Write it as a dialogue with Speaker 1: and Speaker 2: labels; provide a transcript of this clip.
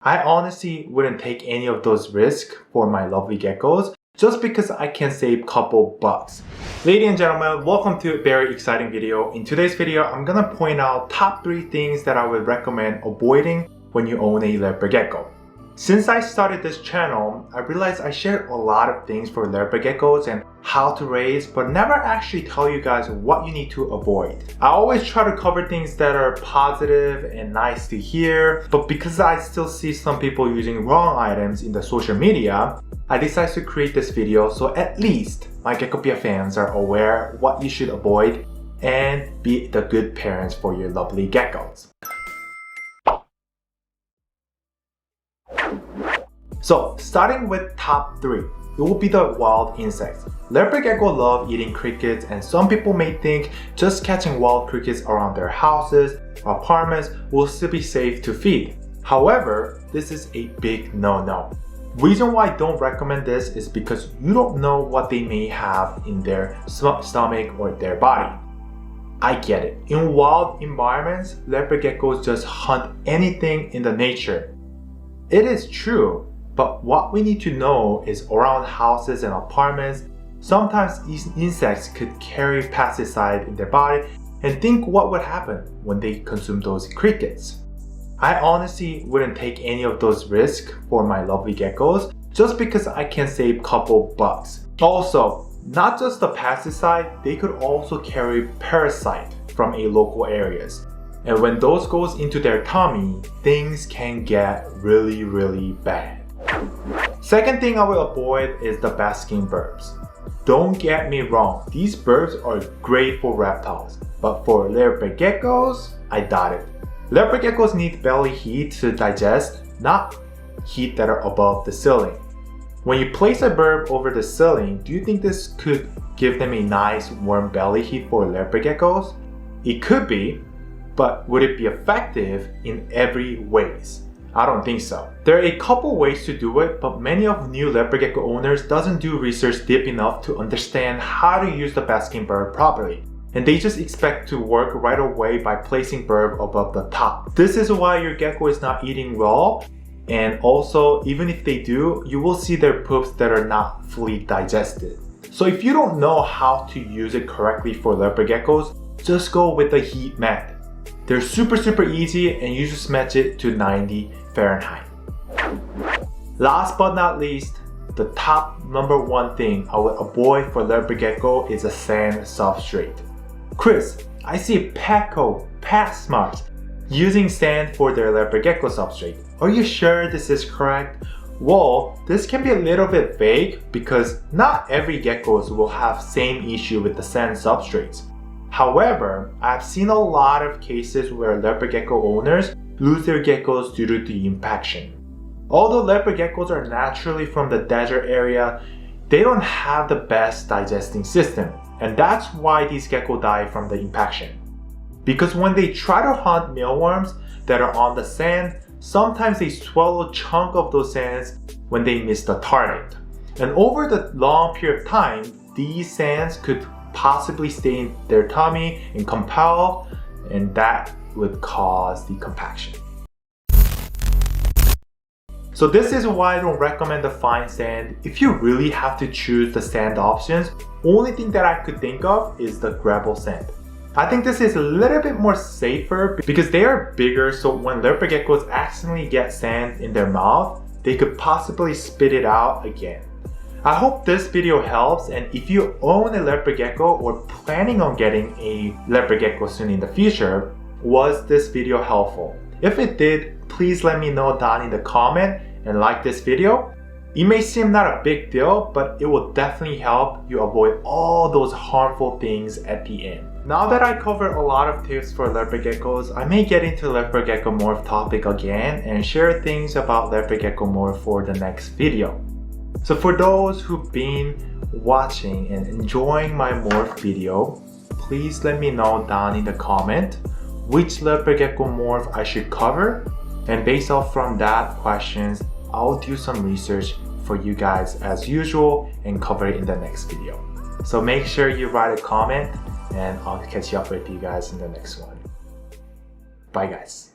Speaker 1: I honestly wouldn't take any of those risks for my lovely geckos just because I can save a couple bucks. Ladies and gentlemen, welcome to a very exciting video. In today's video, I'm gonna point out top 3 things that I would recommend avoiding when you own a leopard gecko. Since I started this channel, I realized I shared a lot of things for leopard geckos and how to raise, but never actually tell you guys what you need to avoid. I always try to cover things that are positive and nice to hear, but because I still see some people using wrong items in the social media, I decided to create this video so at least my Geckopia fans are aware what you should avoid and be the good parents for your lovely geckos. So, starting with top 3, it will be the wild insects. Leopard gecko love eating crickets, and some people may think just catching wild crickets around their houses or apartments will still be safe to feed. However, this is a big no-no. Reason why I don't recommend this is because you don't know what they may have in their stomach or their body. I get it. In wild environments, leopard geckos just hunt anything in the nature. It is true. But what we need to know is around houses and apartments, sometimes these insects could carry pesticide in their body, and think what would happen when they consume those crickets. I honestly wouldn't take any of those risks for my lovely geckos just because I can save a couple bucks. Also, not just the pesticide, they could also carry parasite from a local areas. And when those goes into their tummy, things can get really bad. Second thing I will avoid is the basking birds. Don't get me wrong, these birds are great for reptiles, but for leopard geckos, I doubt it. Leopard geckos need belly heat to digest, not heat that are above the ceiling. When you place a bird over the ceiling, do you think this could give them a nice warm belly heat for leopard geckos? It could be, but would it be effective in every ways? I don't think so. There are a couple ways to do it, but many of new leopard gecko owners doesn't do research deep enough to understand how to use the basking bird properly. And they just expect to work right away by placing bird above the top. This is why your gecko is not eating raw, and also even if they do, you will see their poops that are not fully digested. So if you don't know how to use it correctly for leopard geckos, just go with the heat method. They're super easy and you just match it to 90 Fahrenheit. Last but not least, the top number 1 thing I would avoid for leopard gecko is a sand substrate. Chris, I see Petco, PetSmart using sand for their leopard gecko substrate. Are you sure this is correct? Well, this can be a little bit vague because not every geckos will have same issue with the sand substrates. However, I've seen a lot of cases where leopard gecko owners lose their geckos due to the impaction. Although leopard geckos are naturally from the desert area, they don't have the best digesting system, and that's why these geckos die from the impaction. Because when they try to hunt mealworms that are on the sand, sometimes they swallow a chunk of those sands when they miss the target. And over the long period of time, these sands could possibly stay in their tummy and compel, and that would cause the compaction. So this is why I don't recommend the fine sand. If you really have to choose the sand options, only thing that I could think of is the gravel sand. I think this is a little bit more safer because they are bigger, so when leopard geckos accidentally get sand in their mouth, they could possibly spit it out again. I hope this video helps, and if you own a leopard gecko or planning on getting a leopard gecko soon in the future, was this video helpful? If it did, please let me know down in the comment and like this video. It may seem not a big deal, but it will definitely help you avoid all those harmful things at the end. Now that I covered a lot of tips for leopard geckos, I may get into leopard gecko morph topic again and share things about leopard gecko morph for the next video. So for those who've been watching and enjoying my morph video, please let me know down in the comment which leopard gecko morph I should cover, and based off from that questions, I'll do some research for you guys as usual and cover it in the next video. So make sure you write a comment, and I'll catch up with you guys in the next one. Bye guys.